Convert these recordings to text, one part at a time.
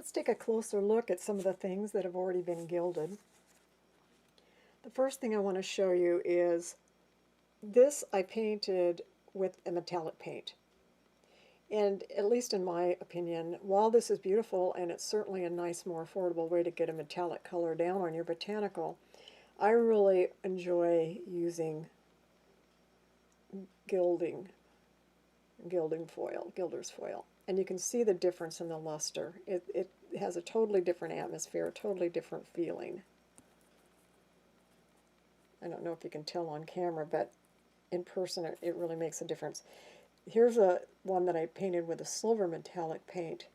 Let's take a closer look at some of the things that have already been gilded. The first thing I want to show you is this I painted with a metallic paint. And at least in my opinion, while this is beautiful and it's certainly a nice, more affordable way to get a metallic color down on your botanical, I really enjoy using gilding foil, gilder's foil. And you can see the difference in the luster. It has a totally different atmosphere, a totally different feeling. I don't know if you can tell on camera, but in person it really makes a difference. Here's one that I painted with a silver metallic paint.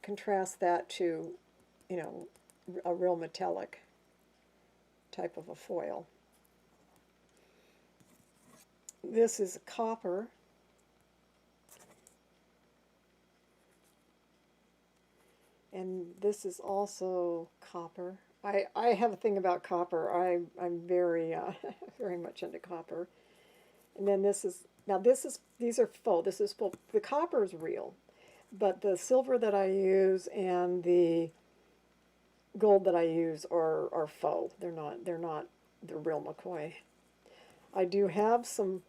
Contrast that to, you know, a real metallic type of a foil. This is copper. And this is also copper. I have a thing about copper. I'm very very much into copper. And then these are faux. This is full. The copper is real, but the silver that I use and the gold that I use are faux. They're not the real McCoy. I do have some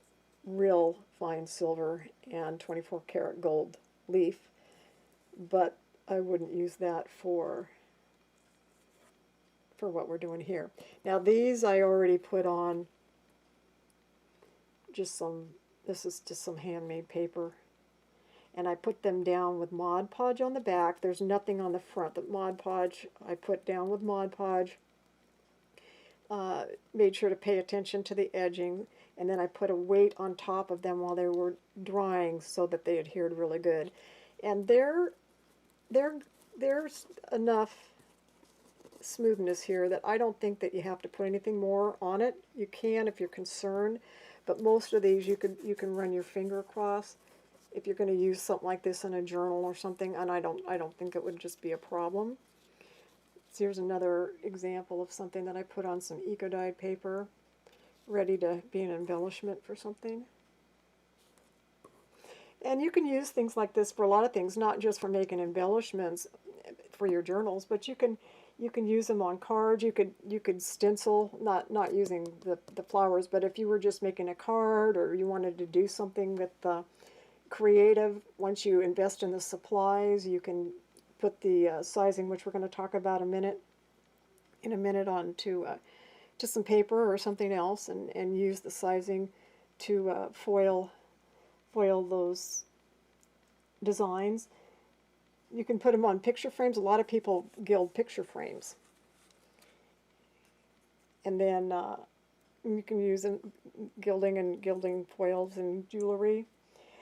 real fine silver and 24 karat gold leaf, but I wouldn't use that for what we're doing here. Now these I already put on just some, this is just some handmade paper, and I put them down with Mod Podge on the back. There's nothing on the front. The Mod Podge I put down with Mod Podge. Made sure to pay attention to the edging, and then I put a weight on top of them while they were drying so that they adhered really good. And there's enough smoothness here that I don't think that you have to put anything more on it. You can if you're concerned, but most of these you can run your finger across if you're going to use something like this in a journal or something, and I don't think it would just be a problem. So here's another example of something that I put on some eco-dyed paper, ready to be an embellishment for something. And you can use things like this for a lot of things, not just for making embellishments for your journals, but you can use them on cards. You could stencil, not using the flowers, but if you were just making a card or you wanted to do something with the creative, once you invest in the supplies, you can put the sizing, which we're going to talk about in a minute, onto to some paper or something else, and use the sizing to foil those designs. You can put them on picture frames. A lot of people gild picture frames. And then you can use gilding foils and jewelry.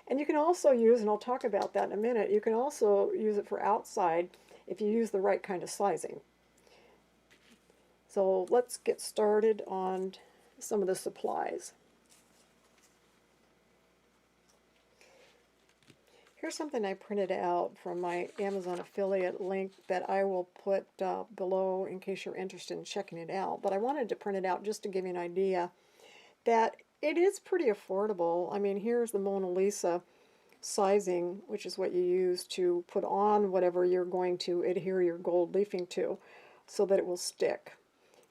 And you can also use, and I'll talk about that in a minute, you can also use it for outside if you use the right kind of sizing. So let's get started on some of the supplies. Here's something I printed out from my Amazon affiliate link that I will put below in case you're interested in checking it out. But I wanted to print it out just to give you an idea that it is pretty affordable. I mean, here's the Mona Lisa sizing, which is what you use to put on whatever you're going to adhere your gold leafing to so that it will stick.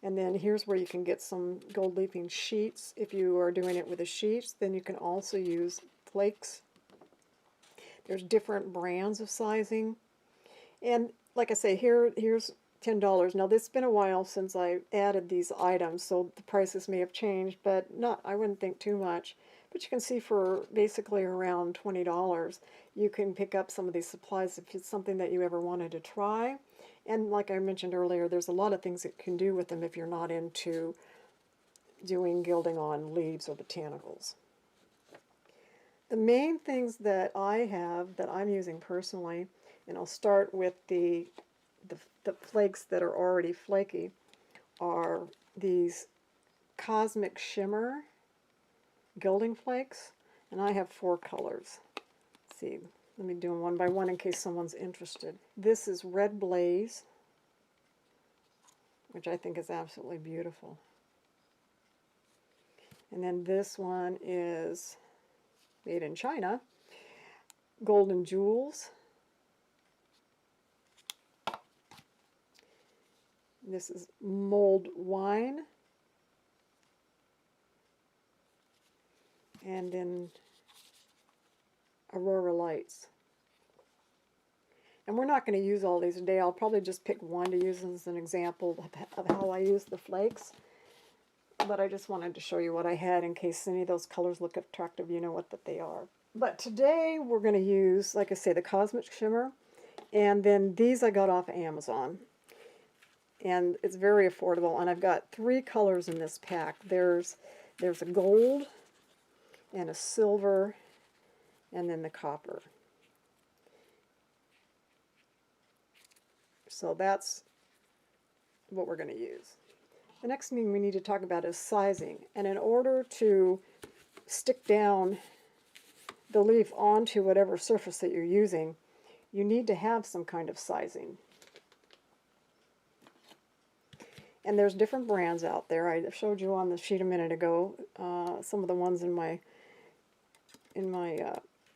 And then here's where you can get some gold leafing sheets. If you are doing it with the sheets, then you can also use Flakes. There's different brands of sizing. And like I say, here's $10. Now this has been a while since I added these items, so the prices may have changed, but I wouldn't think too much. But you can see for basically around $20 you can pick up some of these supplies if it's something that you ever wanted to try. And like I mentioned earlier, there's a lot of things that you can do with them if you're not into doing gilding on leaves or botanicals. The main things that I have that I'm using personally, and I'll start with the flakes that are already flaky, are these Cosmic Shimmer gilding flakes, and I have 4 colors. Let's see, let me do them one by one in case someone's interested. This is Red Blaze, which I think is absolutely beautiful. And then this one is made in China, Golden Jewels. This is mulled wine. And then Aurora Lights. And we're not going to use all these today. I'll probably just pick one to use as an example of how I use the flakes. But I just wanted to show you what I had in case any of those colors look attractive, you know what that they are. But today we're going to use, like I say, the Cosmic Shimmer. And then these I got off Amazon. And it's very affordable. And I've got 3 colors in this pack. There's a gold and a silver and then the copper. So that's what we're going to use. The next thing we need to talk about is sizing. And in order to stick down the leaf onto whatever surface that you're using, you need to have some kind of sizing. And there's different brands out there. I showed you on the sheet a minute ago some of the ones in my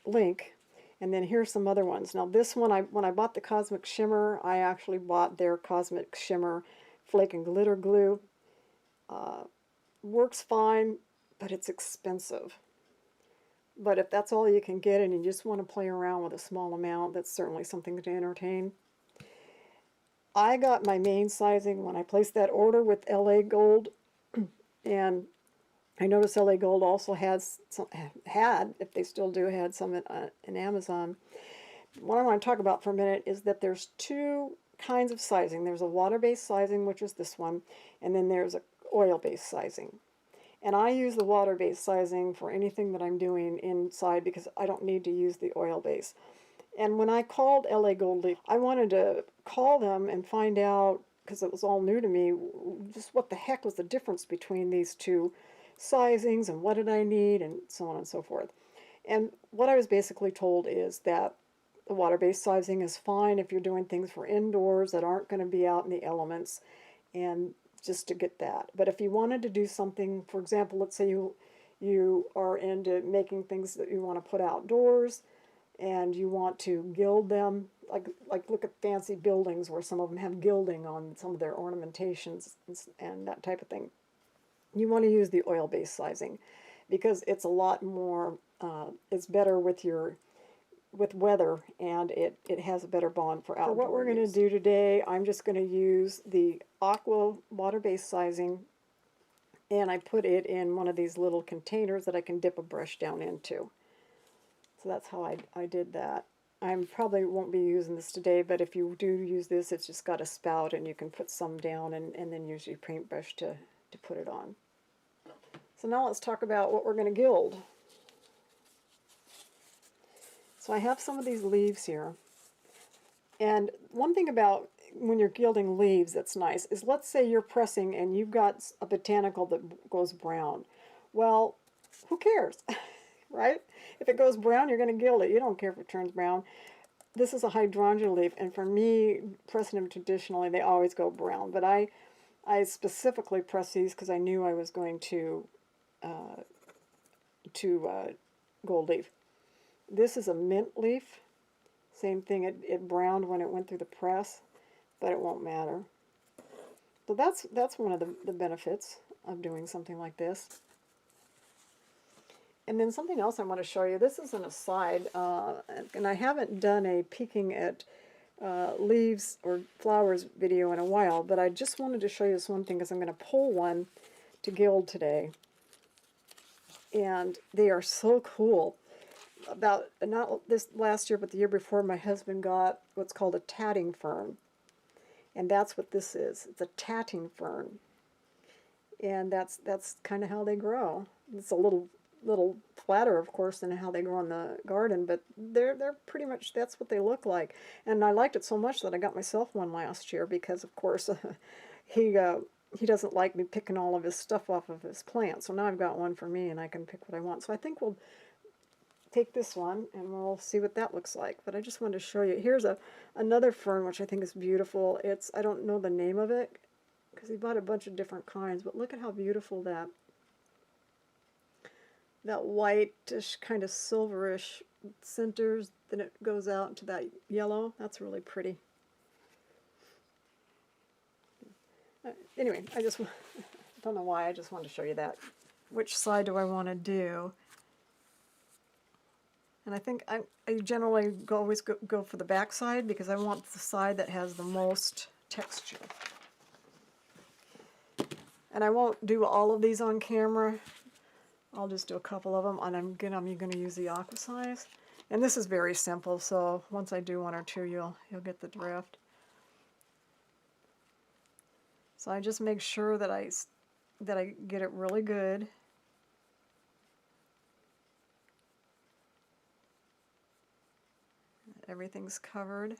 link. And then here's some other ones. Now this one, when I bought the Cosmic Shimmer, I actually bought their Cosmic Shimmer Flake and Glitter Glue. Works fine, but it's expensive. But if that's all you can get and you just want to play around with a small amount, that's certainly something to entertain. I got my main sizing when I placed that order with LA Gold, and I noticed LA Gold also had, if they still do, had some in Amazon. What I want to talk about for a minute is that there's 2 kinds of sizing. There's a water-based sizing, which is this one, and then there's a oil-based sizing. And I use the water-based sizing for anything that I'm doing inside because I don't need to use the oil-based. And when I called LA Gold Leaf, I wanted to call them and find out, because it was all new to me, just what the heck was the difference between these 2 sizings and what did I need and so on and so forth. And what I was basically told is that the water-based sizing is fine if you're doing things for indoors that aren't going to be out in the elements, and just to get that. But if you wanted to do something, for example, let's say you are into making things that you want to put outdoors and you want to gild them, like look at fancy buildings where some of them have gilding on some of their ornamentations and that type of thing. You want to use the oil-based sizing because it's a lot more, it's better with weather, and it has a better bond for outdoor. For what we're going to do today, I'm just going to use the aqua water-based sizing, and I put it in one of these little containers that I can dip a brush down into. So that's how I did that. I probably won't be using this today, but if you do use this, it's just got a spout, and you can put some down and then use your paintbrush to put it on. So now let's talk about what we're going to gild. So I have some of these leaves here. And one thing about when you're gilding leaves that's nice is, let's say you're pressing and you've got a botanical that goes brown. Well, who cares, right? If it goes brown, you're going to gild it. You don't care if it turns brown. This is a hydrangea leaf, and for me, pressing them traditionally, they always go brown. But I specifically press these because I knew I was going to gold leaf. This is a mint leaf. Same thing, it browned when it went through the press, but it won't matter. So that's one of the benefits of doing something like this. And then something else I want to show you. This is an aside, and I haven't done a peeking at leaves or flowers video in a while, but I just wanted to show you this one thing because I'm going to pull one to gild today. And they are so cool. About, not this last year, but the year before, my husband got what's called a Tatting Fern. And that's what this is. It's a Tatting Fern. And that's kind of how they grow. It's a little flatter, of course, than how they grow in the garden, but they're pretty much, that's what they look like. And I liked it so much that I got myself one last year because, of course, he doesn't like me picking all of his stuff off of his plant. So now I've got one for me, and I can pick what I want. So I think we'll take this one, and we'll see what that looks like. But I just wanted to show you. Here's another fern, which I think is beautiful. I don't know the name of it, because he bought a bunch of different kinds, but look at how beautiful that whitish, kind of silverish centers, then it goes out to that yellow. That's really pretty. Anyway, I just don't know why, I just wanted to show you that. Which side do I want to do? And I think I generally always go for the back side because I want the side that has the most texture. And I won't do all of these on camera. I'll just do a couple of them, and I'm going to use the aqua size. And this is very simple, so once I do one or two, you'll get the drift. So I just make sure that I get it really good. Everything's covered.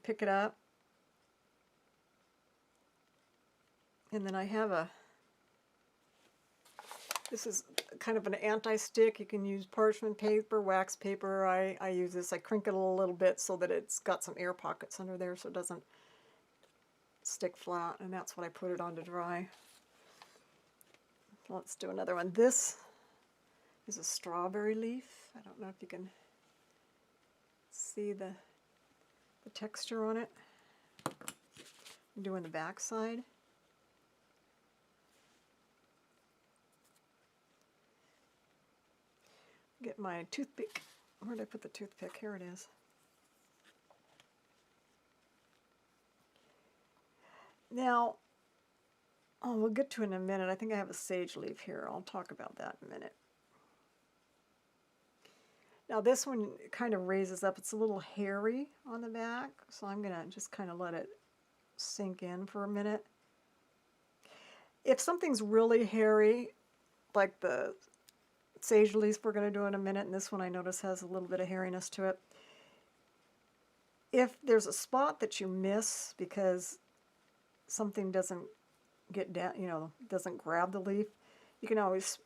Pick it up. And then I have this is kind of an anti-stick. You can use parchment paper, wax paper. I use this. I crinkle it a little bit so that it's got some air pockets under there so it doesn't stick flat, and that's what I put it on to dry. Let's do another one. This is a strawberry leaf. I don't know if you can see the texture on it. I'm doing the back side. Get my toothpick. Where did I put the toothpick? Here it is. Now, we'll get to it in a minute. I think I have a sage leaf here. I'll talk about that in a minute. Now this one kind of raises up. It's a little hairy on the back, so I'm going to just kind of let it sink in for a minute. If something's really hairy, like the sage leaf we're going to do in a minute, and this one I notice has a little bit of hairiness to it. If there's a spot that you miss because something doesn't get down, doesn't grab the leaf, you can always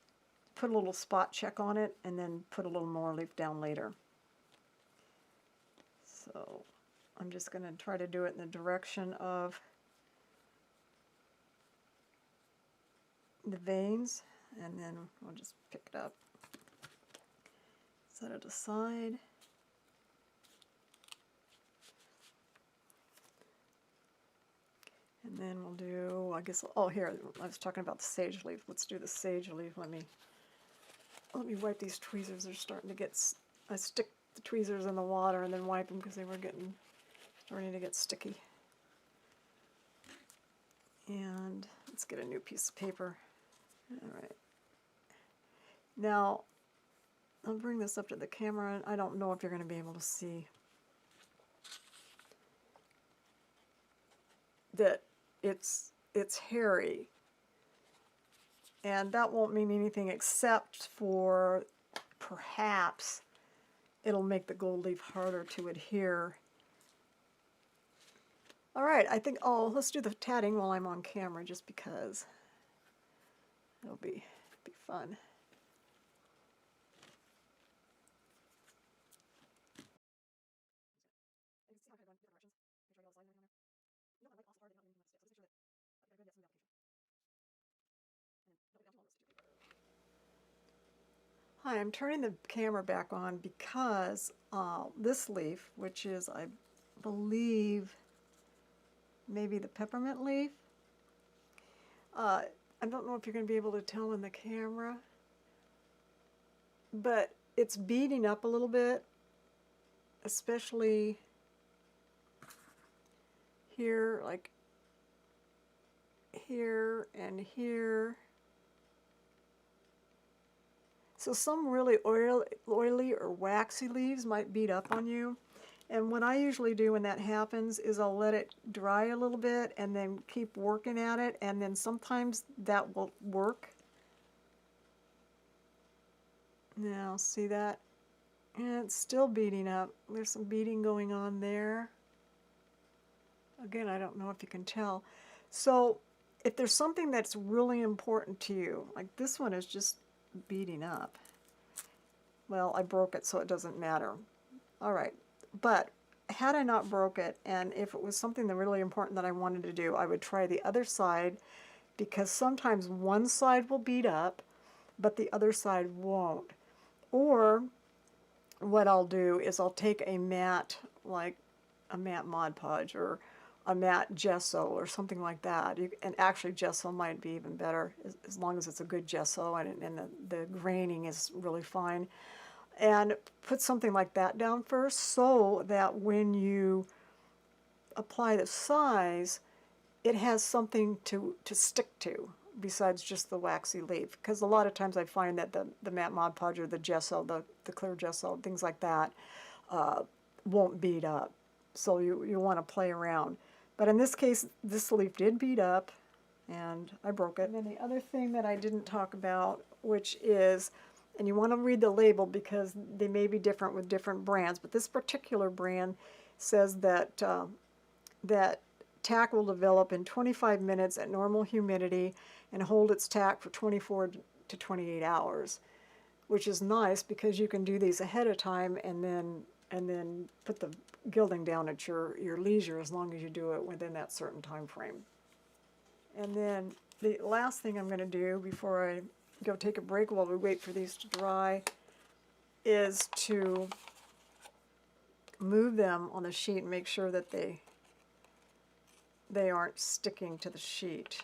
put a little spot check on it and then put a little more leaf down later. So I'm just going to try to do it in the direction of the veins, and then I'll just pick it up. Set it aside. And then we'll do, I guess, oh here, I was talking about the sage leaf. Let's do the sage leaf. Let me wipe these tweezers. They're starting to get, I stick the tweezers in the water and then wipe them because they were starting to get sticky. And let's get a new piece of paper. All right. Now, I'll bring this up to the camera, and I don't know if you're going to be able to see that it's hairy, and that won't mean anything except for perhaps it'll make the gold leaf harder to adhere. All right, I think, let's do the tatting while I'm on camera just because it'll be fun. Hi, I'm turning the camera back on because this leaf, which is, I believe, maybe the peppermint leaf. I don't know if you're going to be able to tell in the camera, but it's beading up a little bit, especially here, like here and here. So some really oily or waxy leaves might bead up on you. And what I usually do when that happens is I'll let it dry a little bit and then keep working at it, and then sometimes that will work. Now, see that? And it's still beading up. There's some beading going on there. Again, I don't know if you can tell. So if there's something that's really important to you, like this one is just beading up. Well, I broke it, so it doesn't matter. All right, but had I not broke it, and if it was something that really important that I wanted to do, I would try the other side, because sometimes one side will bead up, but the other side won't. Or what I'll do is I'll take a mat, like a matte Mod Podge or a matte gesso or something like that. And actually gesso might be even better as long as it's a good gesso and the graining is really fine. And put something like that down first so that when you apply the size, it has something to stick to besides just the waxy leaf. Because a lot of times I find that the matte Mod Podge or the gesso, the clear gesso, things like that, won't bead up. So you want to play around. But in this case, this leaf did bead up, and I broke it. And then the other thing that I didn't talk about, which is, and you want to read the label because they may be different with different brands, but this particular brand says that that tack will develop in 25 minutes at normal humidity and hold its tack for 24 to 28 hours, which is nice because you can do these ahead of time and then put the gilding down at your leisure as long as you do it within that certain time frame. And then the last thing I'm going to do before I go take a break while we wait for these to dry is to move them on the sheet and make sure that they aren't sticking to the sheet.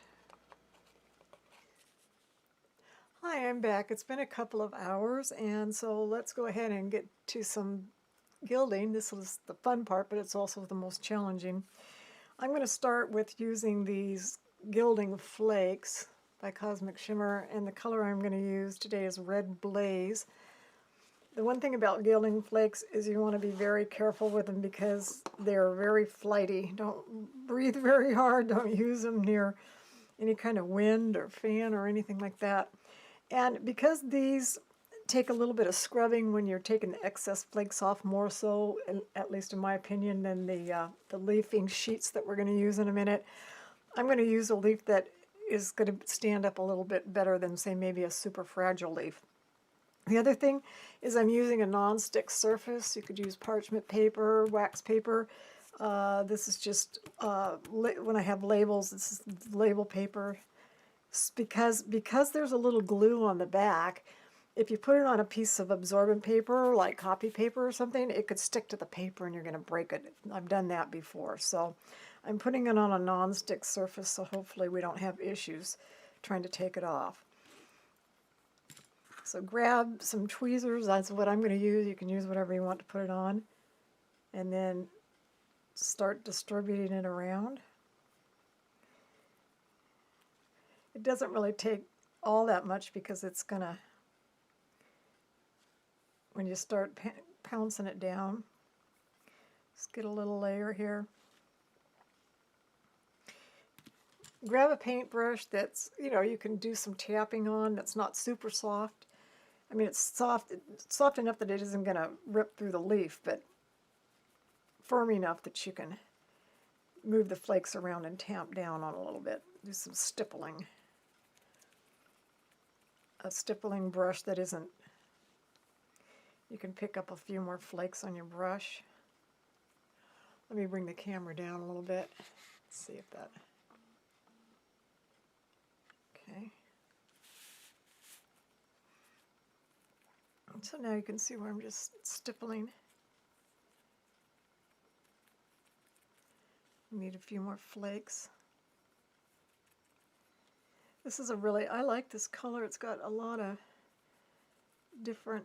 Hi, I'm back. It's been a couple of hours, and so let's go ahead and get to some gilding. This is the fun part, but it's also the most challenging. I'm going to start with using these Gilding Flakes by Cosmic Shimmer, and the color I'm going to use today is Red Blaze. The one thing about Gilding Flakes is you want to be very careful with them because they're very flighty. Don't breathe very hard. Don't use them near any kind of wind or fan or anything like that. And because these take a little bit of scrubbing when you're taking the excess flakes off, more so, at least in my opinion, than the leafing sheets that we're going to use in a minute, I'm going to use a leaf that is going to stand up a little bit better than, say, maybe a super fragile leaf. The other thing is I'm using a non-stick surface. You could use parchment paper, wax paper. This is just, when I have labels, this is label paper. It's because there's a little glue on the back, if you put it on a piece of absorbent paper, like copy paper or something, it could stick to the paper and you're going to break it. I've done that before. So I'm putting it on a non-stick surface, so hopefully we don't have issues trying to take it off. So grab some tweezers, that's what I'm going to use. You can use whatever you want to put it on. And then start distributing it around. It doesn't really take all that much because it's going to, when you start pouncing it down, just get a little layer here. Grab a paintbrush that's, you can do some tapping on, that's not super soft. I mean, it's soft enough that it isn't going to rip through the leaf, but firm enough that you can move the flakes around and tamp down on a little bit. Do some stippling. A stippling brush that isn't, you can pick up a few more flakes on your brush. Let me bring the camera down a little bit. Let's see if that, okay. So now you can see where I'm just stippling. Need a few more flakes. This is I like this color. It's got a lot of different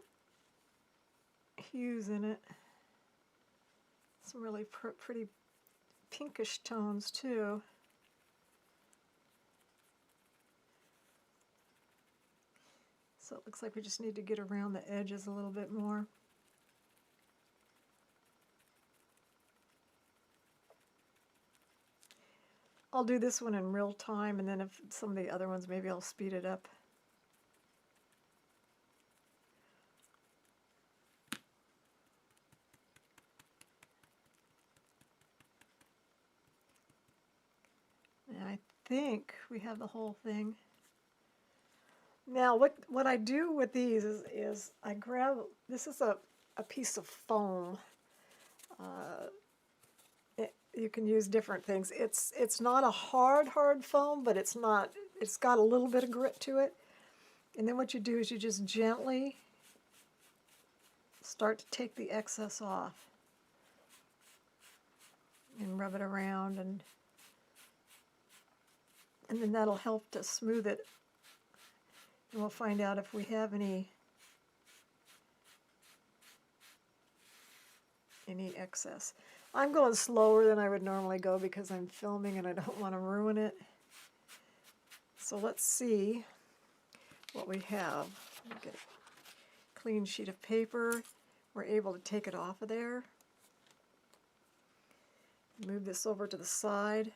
hues in it. Some really pretty pinkish tones too. So it looks like we just need to get around the edges a little bit more. I'll do this one in real time, and then if some of the other ones, maybe I'll speed it up. And I think we have the whole thing. Now, what I do with these is I grab, this is a piece of foam. You can use different things. It's not a hard foam, but it's got a little bit of grit to it. And then what you do is you just gently start to take the excess off. and rub it around, and then that'll help to smooth it. And we'll find out if we have any excess. I'm going slower than I would normally go because I'm filming and I don't want to ruin it. So let's see what we have. Let me get a clean sheet of paper. We're able to take it off of there. Move this over to the side.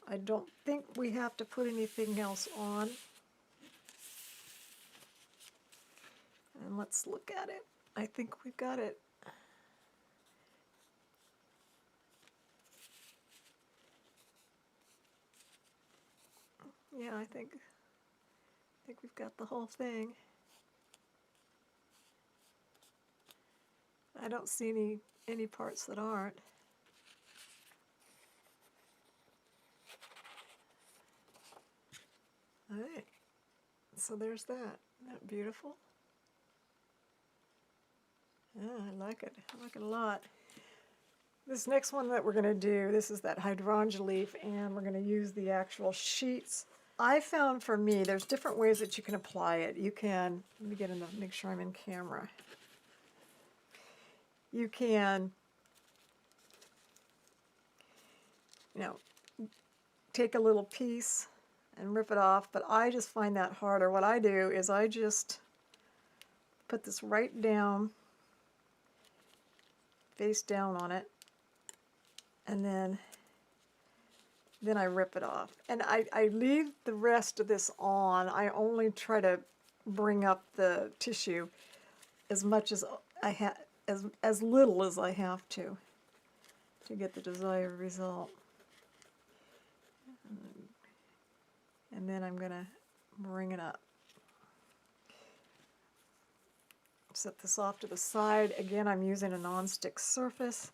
I don't think we have to put anything else on. And let's look at it. I think we've got it. Yeah, I think we've got the whole thing. I don't see any parts that aren't. All right, so there's that. Isn't that beautiful? Yeah, I like it. I like it a lot. This next one that we're going to do, this is that hydrangea leaf, and we're going to use the actual sheets. I found for me, there's different ways that you can apply it. You can, let me get in the, make sure I'm in camera. You can, you know, take a little piece and rip it off, but I just find that harder. What I do is I just put this right down, face down on it, and then I rip it off. And I leave the rest of this on. I only try to bring up the tissue as much as I have, as little as I have to get the desired result. And then I'm going to bring it up. Set this off to the side. Again, I'm using a non-stick surface.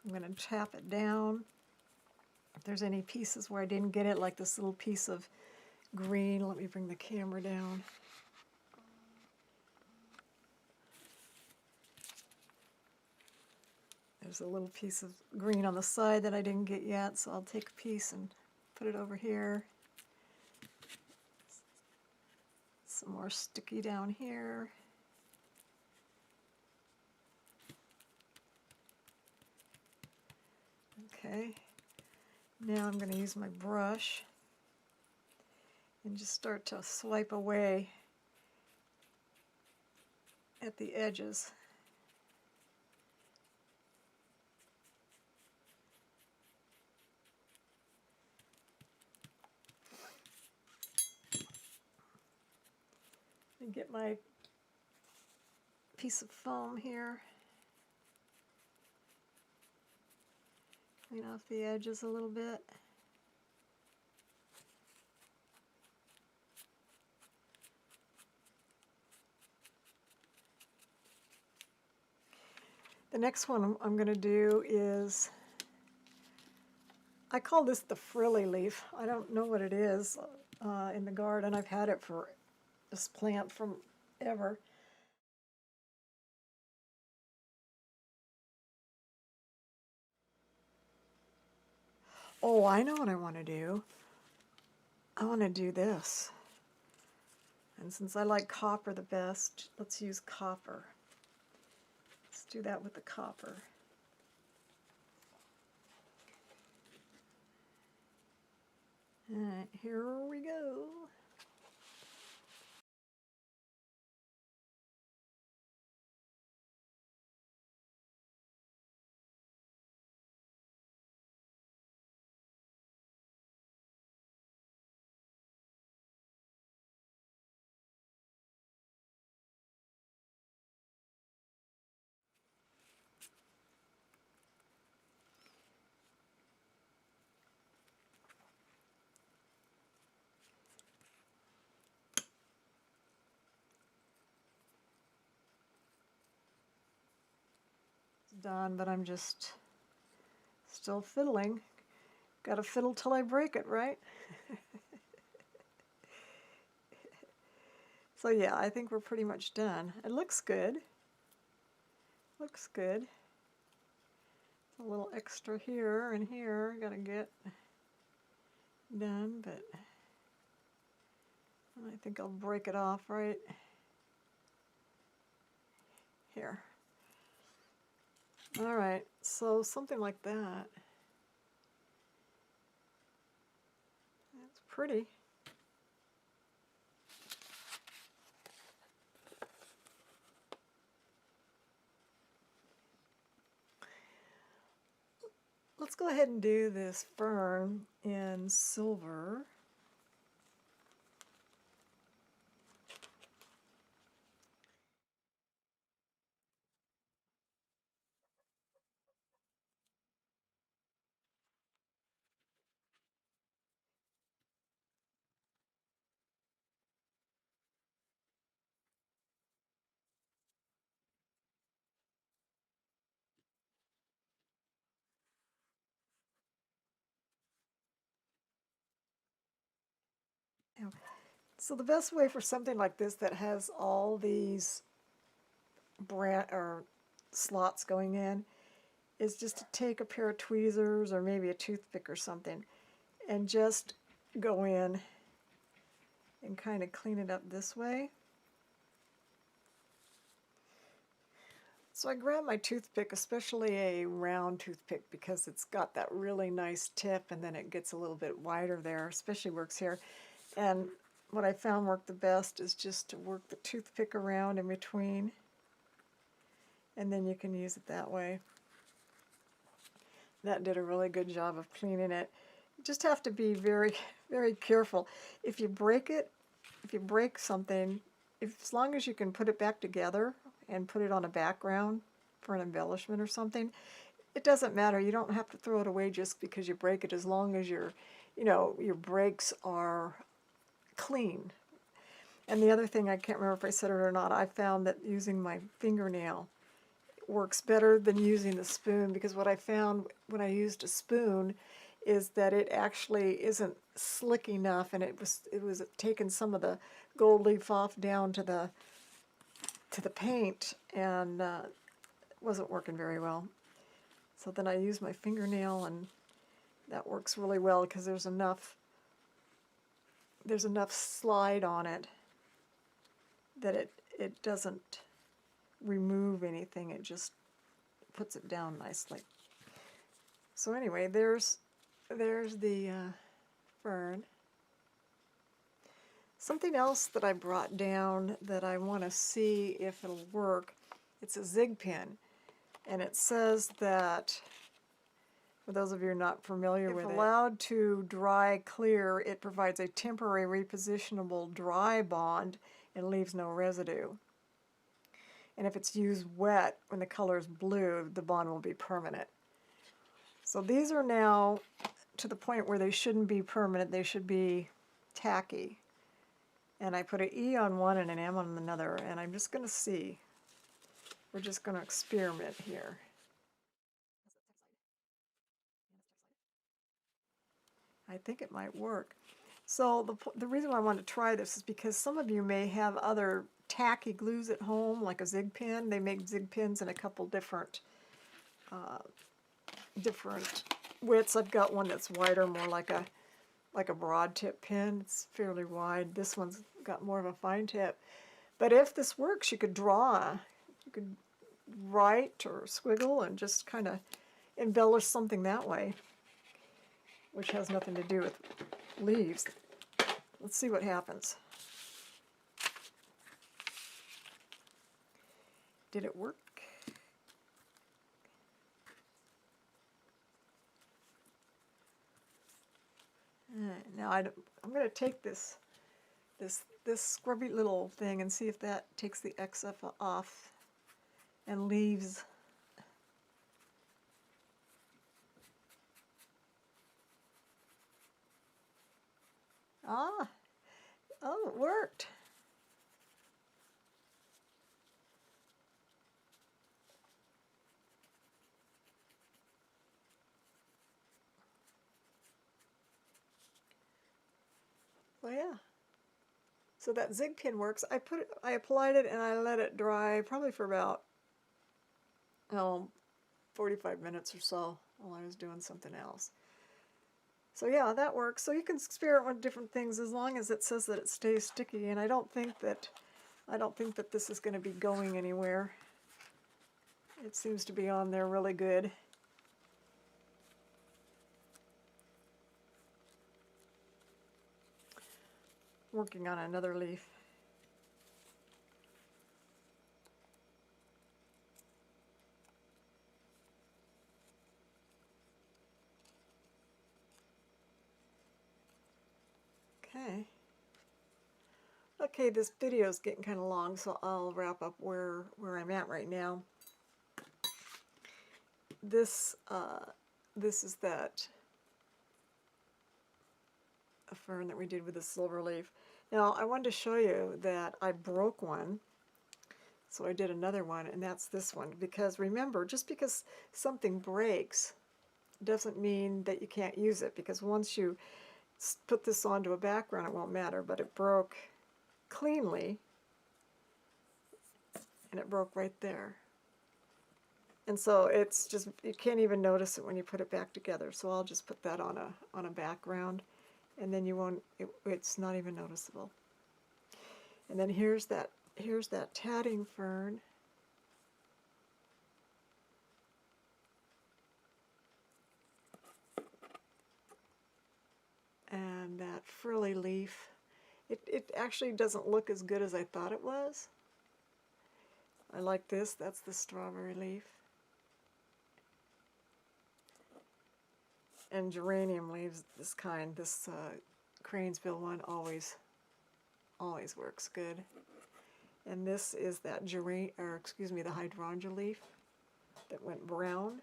I'm going to tap it down. If there's any pieces where I didn't get it, like this little piece of green, let me bring the camera down. There's a little piece of green on the side that I didn't get yet, so I'll take a piece and put it over here. Some more sticky down here. Okay, now I'm going to use my brush and just start to swipe away at the edges. And get my piece of foam here. Clean off the edges a little bit. The next one I'm going to do is, I call this the frilly leaf. I don't know what it is in the garden. I've had it for this plant from ever. Oh, I know what I want to do. I want to do this. And since I like copper the best, let's use copper. Let's do that with the copper. All right, here we go. Done, but I'm just still fiddling. Gotta fiddle till I break it, right? So yeah, I think we're pretty much done. It looks good. Looks good. a little extra here and here. Got to get done, but I think I'll break it off right here. All right, so something like that. That's pretty. Let's go ahead and do this fern in silver. So the best way for something like this that has all these slots going in is just to take a pair of tweezers or maybe a toothpick or something and just go in and kind of clean it up this way. So I grab my toothpick, especially a round toothpick, because it's got that really nice tip and then it gets a little bit wider there, especially works here. And what I found worked the best is just to work the toothpick around in between, and then you can use it that way. That did a really good job of cleaning it. You just have to be very, very careful. If you break it, if you break something, as long as you can put it back together and put it on a background for an embellishment or something, it doesn't matter. You don't have to throw it away just because you break it, as long as your breaks are clean. And the other thing, I can't remember if I said it or not, I found that using my fingernail works better than using the spoon, because what I found when I used a spoon is that it actually isn't slick enough, and it was taking some of the gold leaf off down to the paint, and it wasn't working very well. So then I used my fingernail, and that works really well because there's enough slide on it that it doesn't remove anything, it just puts it down nicely. So anyway, there's the fern. Something else that I brought down that I want to see if it'll work, it's a Zig Pin, and it says that, for those of you who are not familiar with it, if allowed to dry clear, it provides a temporary repositionable dry bond and leaves no residue. And if it's used wet, when the color is blue, the bond will be permanent. So these are now to the point where they shouldn't be permanent, they should be tacky. And I put an E on one and an M on another, and I'm just going to see. We're just going to experiment here. I think it might work. So the reason why I want to try this is because some of you may have other tacky glues at home, like a Zig Pin. They make Zig Pins in a couple different widths. I've got one that's wider, more like a broad tip pin. It's fairly wide. This one's got more of a fine tip. But if this works, you could write or squiggle and just kind of embellish something that way, which has nothing to do with leaves. Let's see what happens. Did it work? Now I'm going to take this scrubby little thing and see if that takes the excess off and leaves. Oh, it worked. Well, yeah. So that Zig Pin works. I applied it and I let it dry probably for about 45 minutes or so while I was doing something else. So yeah, that works. So you can experiment with different things as long as it says that it stays sticky. And I don't think that this is going to be going anywhere. It seems to be on there really good. Working on another leaf. Okay. Okay, this video is getting kind of long, so I'll wrap up where I'm at right now. This is that a fern that we did with the silver leaf. Now, I wanted to show you that I broke one, so I did another one, and that's this one. Because remember, just because something breaks doesn't mean that you can't use it, because once you put this onto a background, it won't matter, but it broke cleanly, and it broke right there. And so it's just, you can't even notice it when you put it back together. So I'll just put that on a background, and then you won't, it's not even noticeable. And then here's that tatting fern. And that frilly leaf. It actually doesn't look as good as I thought it was. I like this. That's the strawberry leaf. And geranium leaves, this kind, this Cranesville one always works good. And this is that the hydrangea leaf that went brown.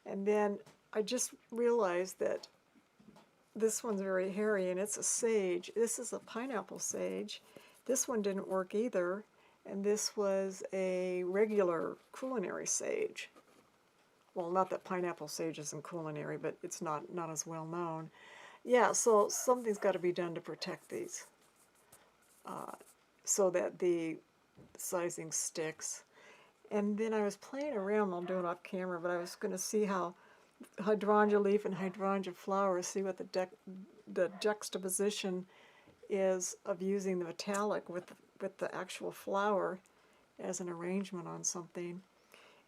And then I just realized that this one's very hairy, and it's a sage. This is a pineapple sage. This one didn't work either, and this was a regular culinary sage. Well, not that pineapple sage isn't culinary, but it's not as well known. Yeah, so something's got to be done to protect these so that the sizing sticks. And then I was playing around, I'll do it off camera, but I was going to see how hydrangea leaf and hydrangea flower, see what the juxtaposition is of using the metallic with the actual flower as an arrangement on something.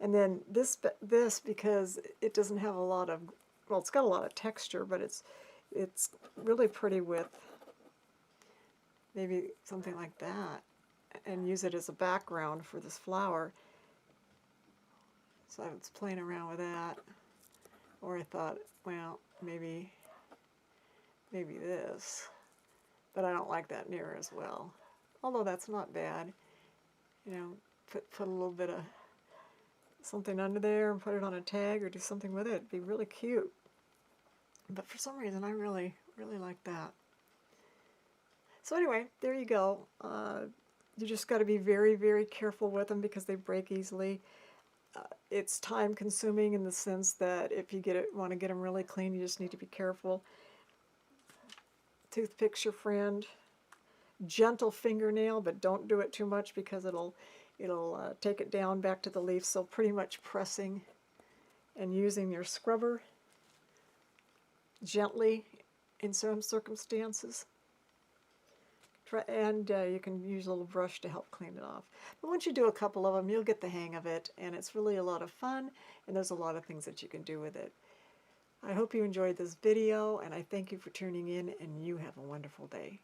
And then this because it doesn't have a lot of, well, it's got a lot of texture, but it's really pretty with maybe something like that, and use it as a background for this flower. So I was playing around with that, or I thought, well, maybe this, but I don't like that near as well. Although that's not bad, you know. Put a little bit of something under there and put it on a tag or do something with it. It'd be really cute. But for some reason, I really like that. So anyway, there you go. You just got to be very, very careful with them because they break easily. It's time consuming in the sense that if you want to get them really clean, you just need to be careful. Toothpick's your friend. Gentle fingernail, but don't do it too much because it'll take it down back to the leaf. So pretty much pressing and using your scrubber gently in some circumstances. And you can use a little brush to help clean it off. But once you do a couple of them, you'll get the hang of it, and it's really a lot of fun, and there's a lot of things that you can do with it. I hope you enjoyed this video, and I thank you for tuning in, and you have a wonderful day.